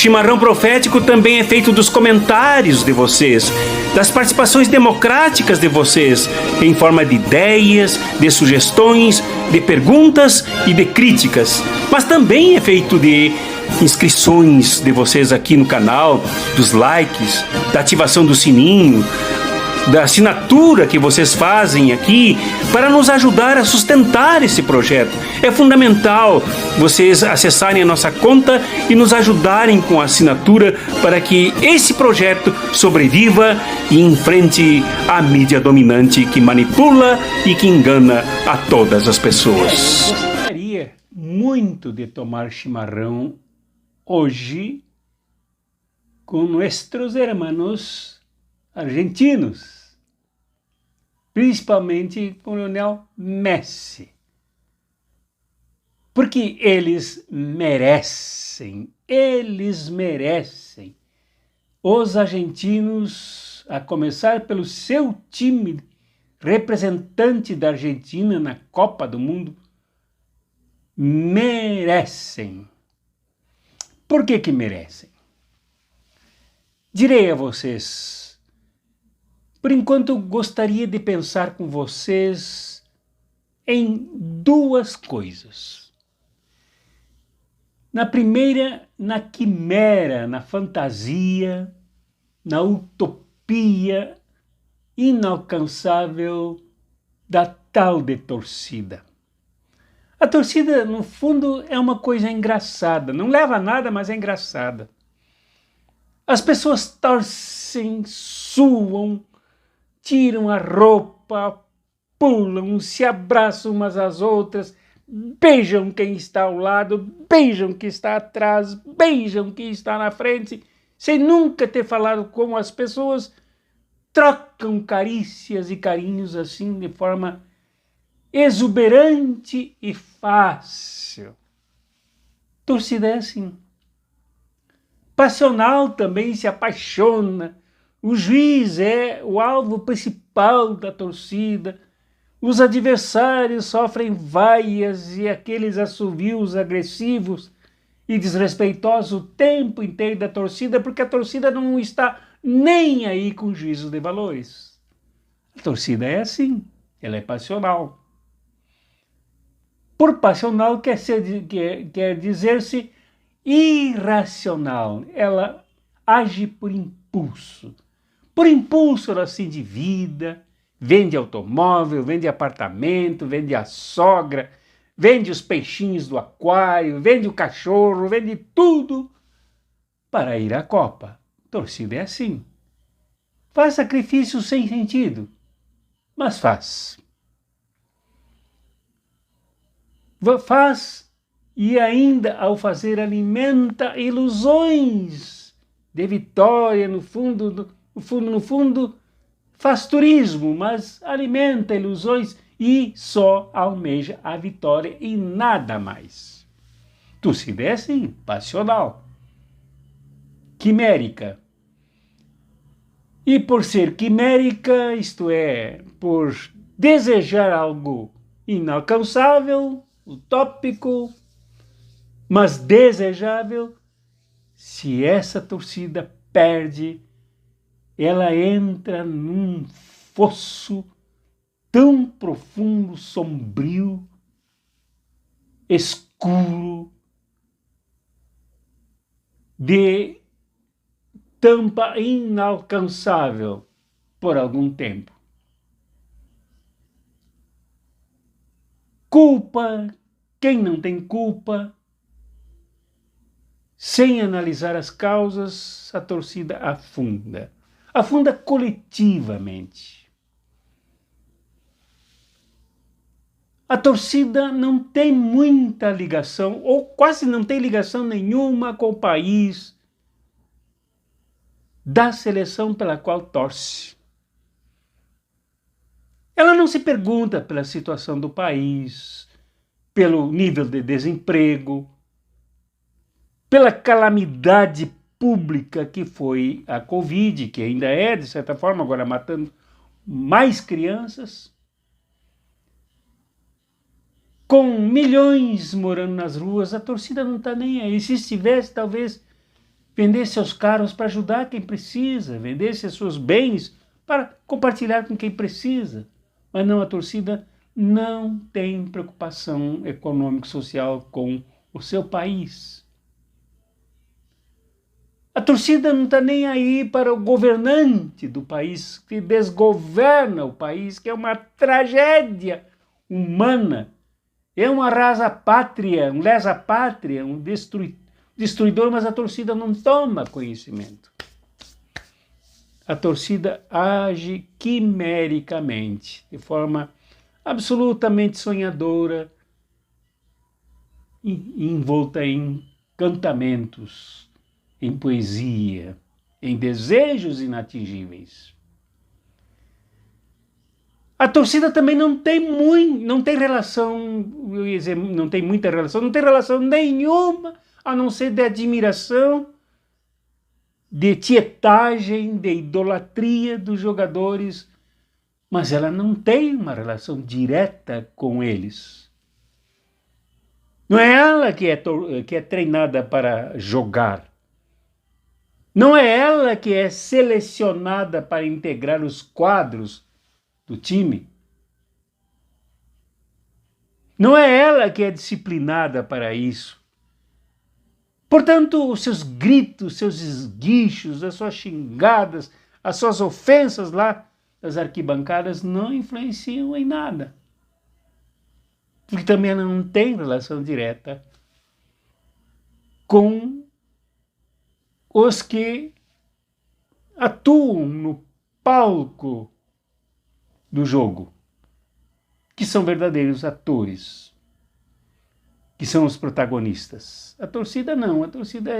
chimarrão profético também é feito dos comentários de vocês, das participações democráticas de vocês, em forma de ideias, de sugestões, de perguntas e de críticas. Mas também é feito de inscrições de vocês aqui no canal, dos likes, da ativação do sininho, da assinatura que vocês fazem aqui para nos ajudar a sustentar esse projeto. É fundamental vocês acessarem a nossa conta e nos ajudarem com a assinatura para que esse projeto sobreviva e enfrente a mídia dominante que manipula e que engana a todas as pessoas. Eu gostaria muito de tomar chimarrão hoje com nossos hermanos argentinos, principalmente com o Lionel Messi, porque eles merecem, os argentinos, a começar pelo seu time representante da Argentina na Copa do Mundo, merecem. Por que merecem? Direi a vocês. Por enquanto, gostaria de pensar com vocês em duas coisas. Na primeira, na quimera, na fantasia, na utopia inalcançável da tal de torcida. A torcida, no fundo, é uma coisa engraçada. Não leva a nada, mas é engraçada. As pessoas torcem, suam, tiram a roupa, pulam, se abraçam umas às outras, beijam quem está ao lado, beijam quem está atrás, beijam quem está na frente, sem nunca ter falado como as pessoas trocam carícias e carinhos assim de forma exuberante e fácil. Torcida é assim. Passional também, se apaixona. O juiz é o alvo principal da torcida. Os adversários sofrem vaias e aqueles assovios agressivos e desrespeitosos o tempo inteiro da torcida, porque a torcida não está nem aí com juízo de valores. A torcida é assim, ela é passional. Por passional quer dizer-se irracional. Ela age por impulso. Por impulso ela se endivida, vende automóvel, vende apartamento, vende a sogra, vende os peixinhos do aquário, vende o cachorro, vende tudo para ir à Copa. Torcida é assim. Faz sacrifício sem sentido, mas faz. Faz e ainda, ao fazer, alimenta ilusões de vitória. No fundo, faz turismo, mas alimenta ilusões e só almeja a vitória e nada mais. Torcida é assim, passional, quimérica. E por ser quimérica, isto é, por desejar algo inalcançável, utópico, mas desejável, se essa torcida perde, ela entra num fosso tão profundo, sombrio, escuro, de tampa inalcançável por algum tempo. Culpa quem não tem culpa. Sem analisar as causas, a torcida afunda. Afunda coletivamente. A torcida não tem muita ligação, ou quase não tem ligação nenhuma com o país da seleção pela qual torce. Ela não se pergunta pela situação do país, pelo nível de desemprego, pela calamidade pública que foi a Covid, que ainda é, de certa forma, agora matando mais crianças, com milhões morando nas ruas. A torcida não está nem aí. Se estivesse, talvez vender seus carros para ajudar quem precisa, vender seus bens para compartilhar com quem precisa. Mas não, a torcida não tem preocupação econômico-social com o seu país. A torcida não está nem aí para o governante do país, que desgoverna o país, que é uma tragédia humana. É um arrasa-pátria, um lesa-pátria, um destruidor, mas a torcida não toma conhecimento. A torcida age quimericamente, de forma absolutamente sonhadora, envolta em encantamentos, em poesia, em desejos inatingíveis. A torcida também não tem relação, eu ia dizer, não tem muita relação, não tem relação nenhuma, a não ser de admiração, de tietagem, de idolatria dos jogadores, mas ela não tem uma relação direta com eles. Não é ela que é treinada para jogar. Não é ela que é selecionada para integrar os quadros do time. Não é ela que é disciplinada para isso. Portanto, os seus gritos, seus esguichos, as suas xingadas, as suas ofensas lá das arquibancadas não influenciam em nada. Porque também ela não tem relação direta com os que atuam no palco do jogo, que são verdadeiros atores, que são os protagonistas. A torcida não, a torcida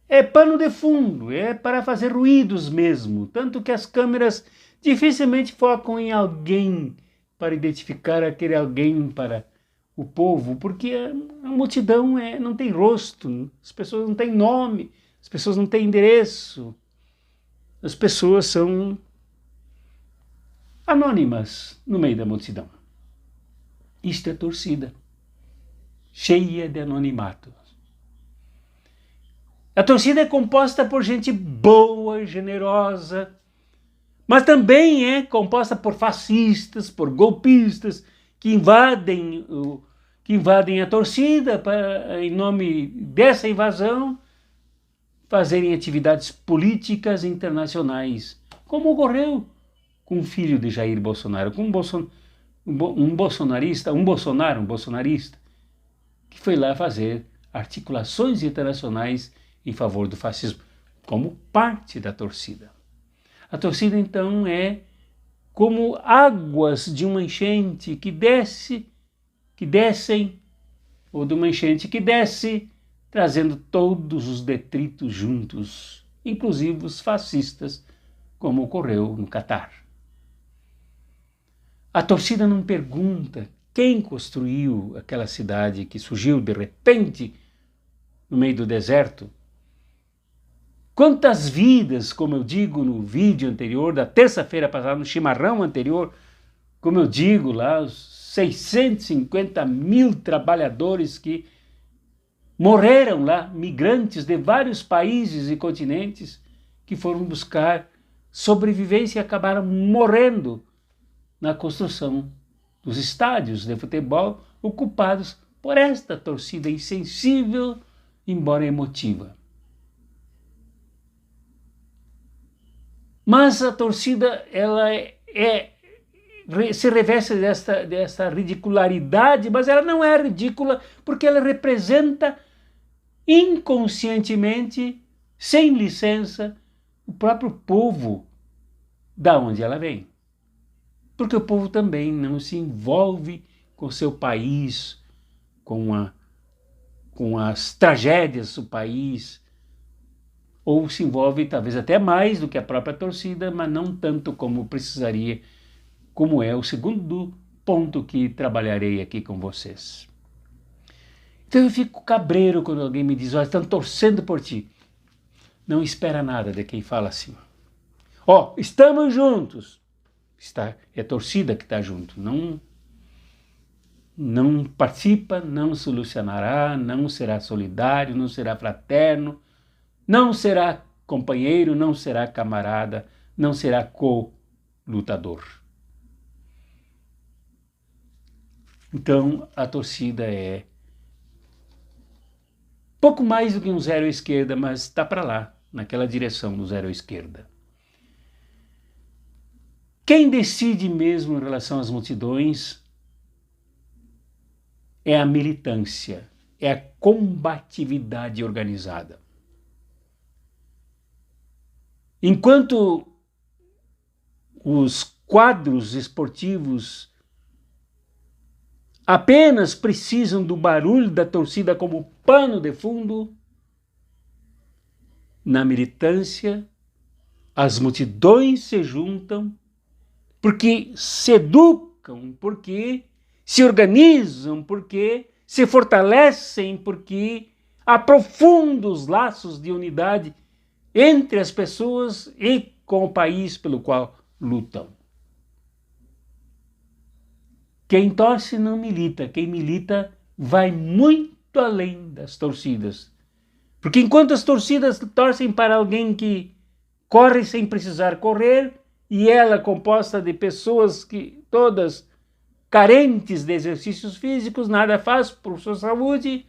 é pano de fundo, é para fazer ruídos mesmo, tanto que as câmeras dificilmente focam em alguém para identificar aquele alguém para o povo, porque a multidão não tem rosto, as pessoas não têm nome, as pessoas não têm endereço, as pessoas são anônimas no meio da multidão. Isto é torcida, cheia de anonimato. A torcida é composta por gente boa, generosa, mas também é composta por fascistas, por golpistas, que invadem a torcida para, em nome dessa invasão, fazerem atividades políticas internacionais, como ocorreu com o filho de Jair Bolsonaro, com um bolsonarista, que foi lá fazer articulações internacionais em favor do fascismo, como parte da torcida. A torcida, então, é como águas de uma enchente que descem, ou de uma enchente que desce, trazendo todos os detritos juntos, inclusive os fascistas, como ocorreu no Catar. A torcida não pergunta quem construiu aquela cidade que surgiu de repente no meio do deserto. Quantas vidas, como eu digo no vídeo anterior, da terça-feira passada, no chimarrão anterior, como eu digo lá, os 650 mil trabalhadores que morreram lá, migrantes de vários países e continentes, que foram buscar sobrevivência e acabaram morrendo na construção dos estádios de futebol ocupados por esta torcida insensível, embora emotiva. Mas a torcida ela se reveste dessa ridicularidade, mas ela não é ridícula porque ela representa inconscientemente, sem licença, o próprio povo da onde ela vem. Porque o povo também não se envolve com seu país, com as tragédias do país, ou se envolve talvez até mais do que a própria torcida, mas não tanto como precisaria, como é o segundo ponto que trabalharei aqui com vocês. Então eu fico cabreiro quando alguém me diz, estão torcendo por ti. Não espera nada de quem fala assim. Estamos juntos. É a torcida que está junto, não não participa, não solucionará, não será solidário, não será fraterno, não será companheiro, não será camarada, não será co-lutador. Então, a torcida é pouco mais do que um zero à esquerda, mas está para lá, naquela direção do zero à esquerda. Quem decide mesmo em relação às multidões é a militância, é a combatividade organizada. Enquanto os quadros esportivos apenas precisam do barulho da torcida como pano de fundo, na militância as multidões se juntam porque se educam, porque se organizam, porque se fortalecem, porque aprofundam os laços de unidade entre as pessoas e com o país pelo qual lutam. Quem torce não milita, quem milita vai muito além das torcidas. Porque enquanto as torcidas torcem para alguém que corre sem precisar correr, e ela composta de pessoas que todas carentes de exercícios físicos, nada faz por sua saúde,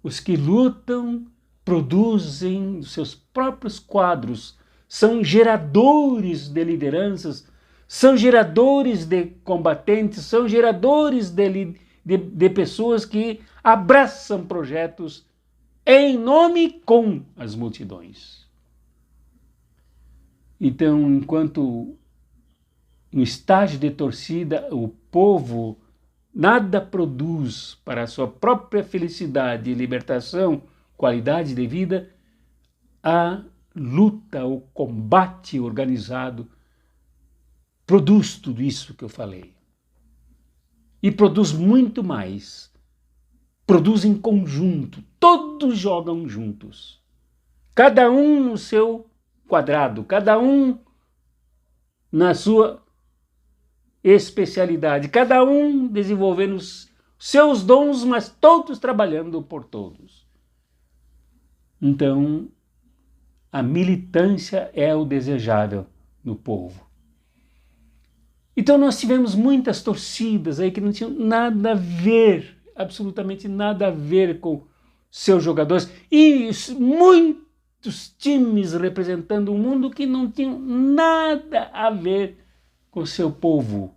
os que lutam produzem os seus próprios quadros, são geradores de lideranças, são geradores de combatentes, são geradores de pessoas que abraçam projetos em nome com as multidões. Então, enquanto no estágio de torcida o povo nada produz para a sua própria felicidade e libertação, qualidade de vida, a luta, o combate organizado produz tudo isso que eu falei. E produz muito mais. Produz em conjunto, todos jogam juntos. Cada um no seu quadrado, cada um na sua especialidade, cada um desenvolvendo os seus dons, mas todos trabalhando por todos. Então, a militância é o desejável no povo. Então nós tivemos muitas torcidas aí que não tinham nada a ver, absolutamente nada a ver com seus jogadores, e muitos times representando o mundo que não tinham nada a ver com seu povo.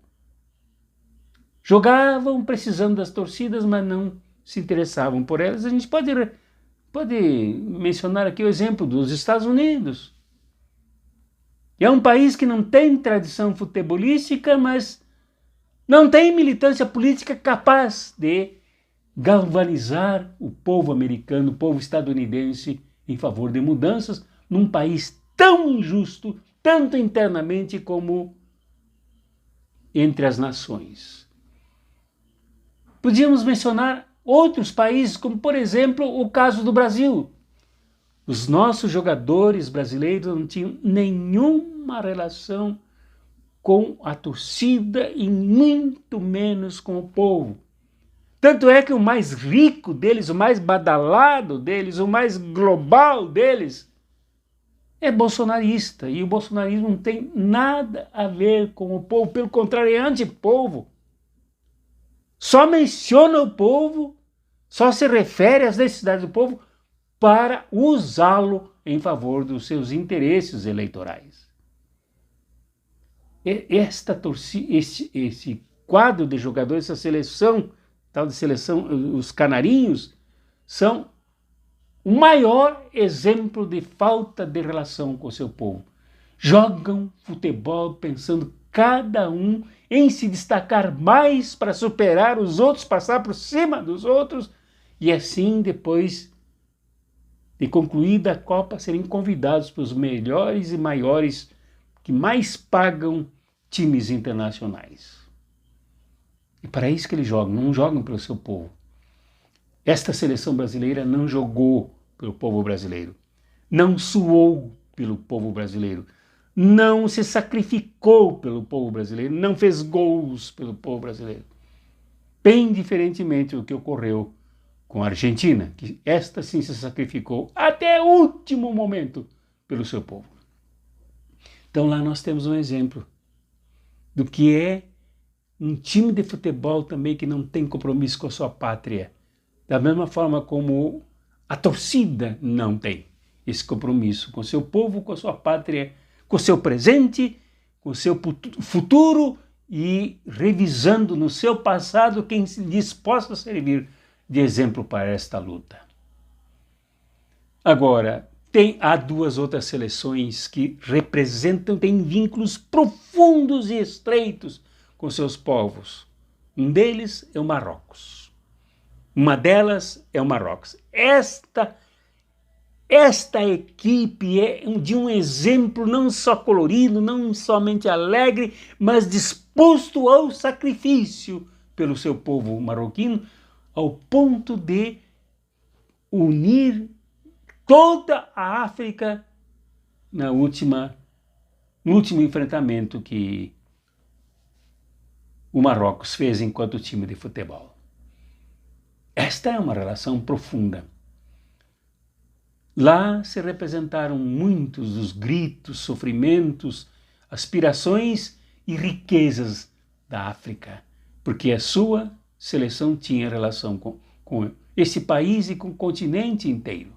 Jogavam precisando das torcidas, mas não se interessavam por elas. A gente pode mencionar aqui o exemplo dos Estados Unidos. É um país que não tem tradição futebolística, mas não tem militância política capaz de galvanizar o povo americano, o povo estadunidense, em favor de mudanças num país tão injusto, tanto internamente como entre as nações. Podíamos mencionar outros países, como por exemplo o caso do Brasil. Os nossos jogadores brasileiros não tinham nenhuma relação com a torcida e muito menos com o povo. Tanto é que o mais rico deles, o mais badalado deles, o mais global deles é bolsonarista. E o bolsonarismo não tem nada a ver com o povo, pelo contrário, é antipovo. Só menciona o povo, só se refere às necessidades do povo para usá-lo em favor dos seus interesses eleitorais. Esse quadro de jogadores, essa seleção, tal de seleção, os canarinhos, são o maior exemplo de falta de relação com o seu povo. Jogam futebol pensando cada um em se destacar mais para superar os outros, passar por cima dos outros, e assim, depois de concluída a Copa, serem convidados para os melhores e maiores que mais pagam times internacionais. E para isso que eles jogam, não jogam pelo seu povo. Esta seleção brasileira não jogou pelo povo brasileiro, não suou pelo povo brasileiro, não se sacrificou pelo povo brasileiro, não fez gols pelo povo brasileiro. bem diferentemente do que ocorreu com a Argentina, que esta sim se sacrificou até o último momento pelo seu povo. Então lá nós temos um exemplo do que é um time de futebol também que não tem compromisso com a sua pátria, da mesma forma como a torcida não tem esse compromisso com o seu povo, com a sua pátria, com o seu presente, com o seu futuro e revisando no seu passado quem lhes possa servir de exemplo para esta luta. Agora, há duas outras seleções que representam, têm vínculos profundos e estreitos com seus povos. Um deles é o Marrocos. Uma delas é o Marrocos. Esta equipe é de um exemplo não só colorido, não somente alegre, mas disposto ao sacrifício pelo seu povo marroquino, ao ponto de unir toda a África no último enfrentamento que o Marrocos fez enquanto time de futebol. Esta é uma relação profunda. Lá se representaram muitos dos gritos, sofrimentos, aspirações e riquezas da África, porque a sua seleção tinha relação com esse país e com o continente inteiro.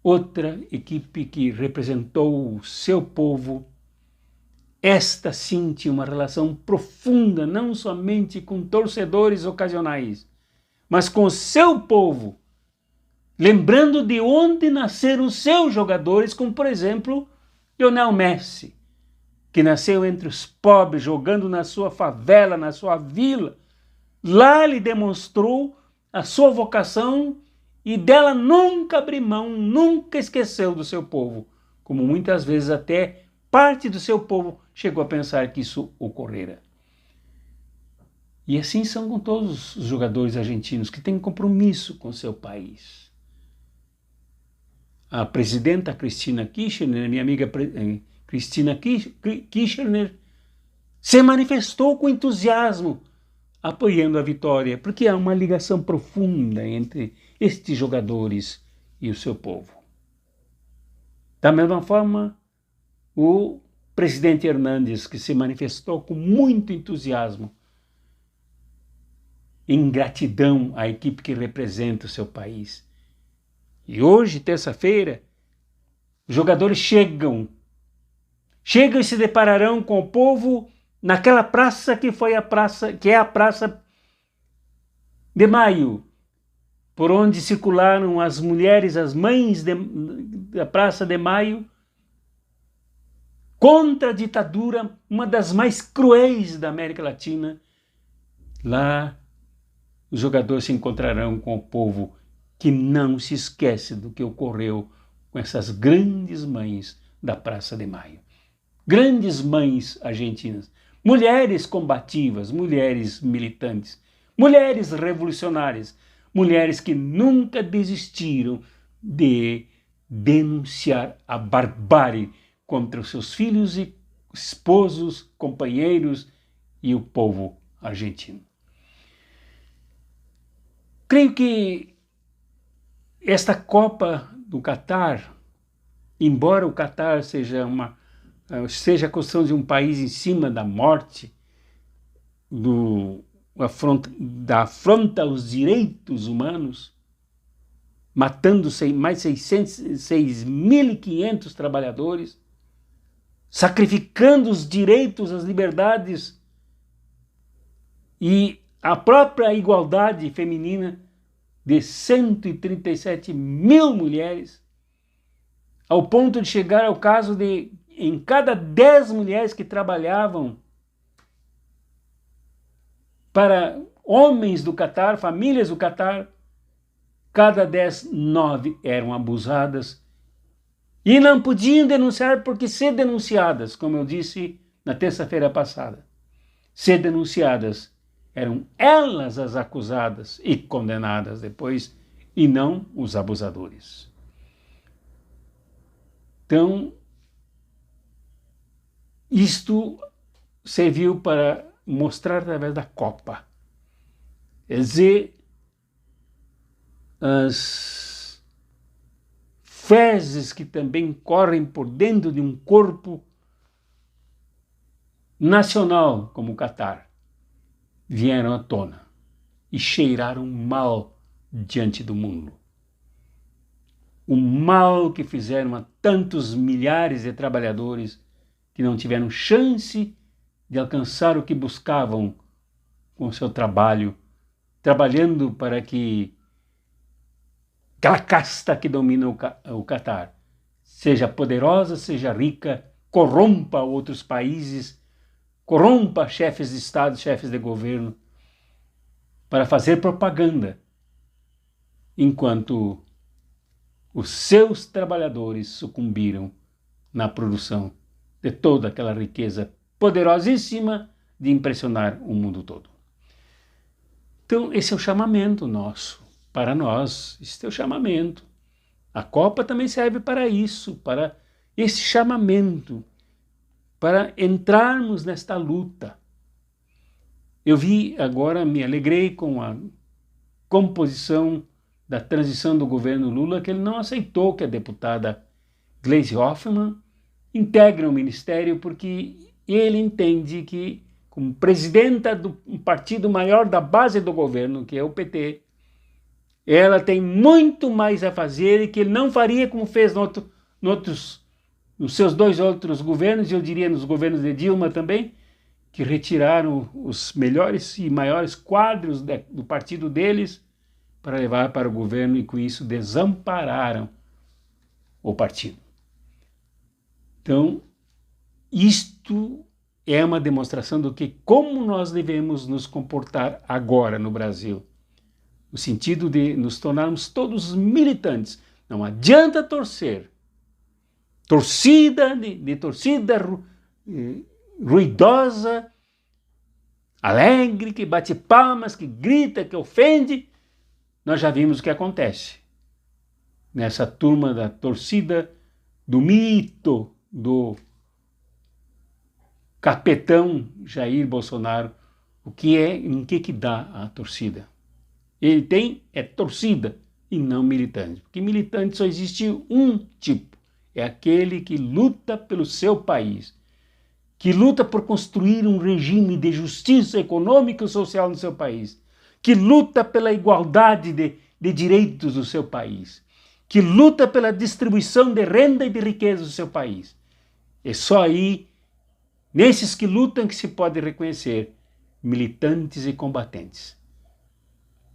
Outra equipe que representou o seu povo, esta sim tinha uma relação profunda, não somente com torcedores ocasionais, mas com o seu povo, lembrando de onde nasceram os seus jogadores, como por exemplo, Lionel Messi, que nasceu entre os pobres, jogando na sua favela, na sua vila. Lá ele demonstrou a sua vocação e dela nunca abriu mão, nunca esqueceu do seu povo, como muitas vezes até parte do seu povo chegou a pensar que isso ocorrera. E assim são com todos os jogadores argentinos que têm compromisso com seu país. A presidenta Cristina Kirchner, minha amiga Cristina Kirchner, se manifestou com entusiasmo apoiando a vitória, porque há uma ligação profunda entre estes jogadores e o seu povo. Da mesma forma, o presidente Hernández, que se manifestou com muito entusiasmo em gratidão à equipe que representa o seu país. E hoje, terça-feira, os jogadores chegam e se depararão com o povo naquela praça que é a Praça de Maio, por onde circularam as mulheres, as mães da Praça de Maio, contra a ditadura, uma das mais cruéis da América Latina. Lá, os jogadores se encontrarão com o povo que não se esquece do que ocorreu com essas grandes mães da Praça de Maio. Grandes mães argentinas, mulheres combativas, mulheres militantes, mulheres revolucionárias, mulheres que nunca desistiram de denunciar a barbárie contra os seus filhos e esposos, companheiros e o povo argentino. Creio que esta Copa do Catar, embora o Catar seja a construção de um país em cima da morte, da afronta aos direitos humanos, matando mais de 6.500 trabalhadores, sacrificando os direitos, as liberdades e a própria igualdade feminina de 137 mil mulheres, ao ponto de chegar ao caso de, em cada 10 mulheres que trabalhavam para homens do Catar, famílias do Catar, cada 10, 9 eram abusadas e não podiam denunciar, porque ser denunciadas, como eu disse na terça-feira passada, ser denunciadas, eram elas as acusadas e condenadas depois, e não os abusadores. Então, isto serviu para mostrar através da Copa Quer dizer, as fezes que também correm por dentro de um corpo nacional como o Catar vieram à tona e cheiraram mal diante do mundo. O mal que fizeram a tantos milhares de trabalhadores que não tiveram chance de alcançar o que buscavam com o seu trabalho, trabalhando para que aquela casta que domina o Catar seja poderosa, seja rica, corrompa outros países, corrompa chefes de Estado, chefes de governo, para fazer propaganda, enquanto os seus trabalhadores sucumbiram na produção de toda aquela riqueza poderosíssima de impressionar o mundo todo. Então, esse é o chamamento nosso, para nós, esse é o chamamento. A Copa também serve para isso, para esse chamamento, para entrarmos nesta luta. Eu vi agora, me alegrei com a composição da transição do governo Lula, que ele não aceitou que a deputada Gleisi Hoffmann integre o ministério, porque ele entende que, como presidenta do partido maior da base do governo, que é o PT, ela tem muito mais a fazer e que ele não faria como fez nos seus dois outros governos, e eu diria nos governos de Dilma também, que retiraram os melhores e maiores quadros do partido deles para levar para o governo e com isso desampararam o partido. Então, isto é uma demonstração do que como nós devemos nos comportar agora no Brasil, no sentido de nos tornarmos todos militantes. Não adianta torcer. Torcida ruidosa, alegre, que bate palmas, que grita, que ofende. Nós já vimos o que acontece nessa turma da torcida do mito do capetão Jair Bolsonaro. Em que dá a torcida? Ele tem torcida e não militante, porque militante só existe um tipo, é aquele que luta pelo seu país, que luta por construir um regime de justiça econômica e social no seu país, que luta pela igualdade de direitos do seu país, que luta pela distribuição de renda e de riqueza do seu país. É só aí, nesses que lutam, que se pode reconhecer militantes e combatentes.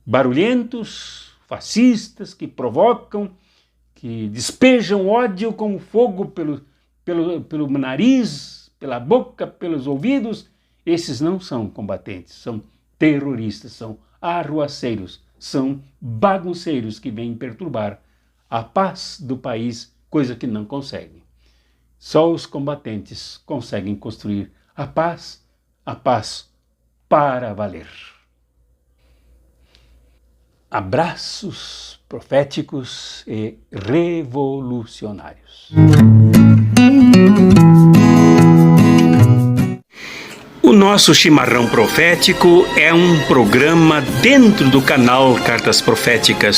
Barulhentos, fascistas, que provocam, que despejam ódio como fogo pelo nariz, pela boca, pelos ouvidos, esses não são combatentes, são terroristas, são arruaceiros, são bagunceiros que vêm perturbar a paz do país, coisa que não conseguem. Só os combatentes conseguem construir a paz para valer. Abraços proféticos e revolucionários. O nosso Chimarrão Profético é um programa dentro do canal Cartas Proféticas.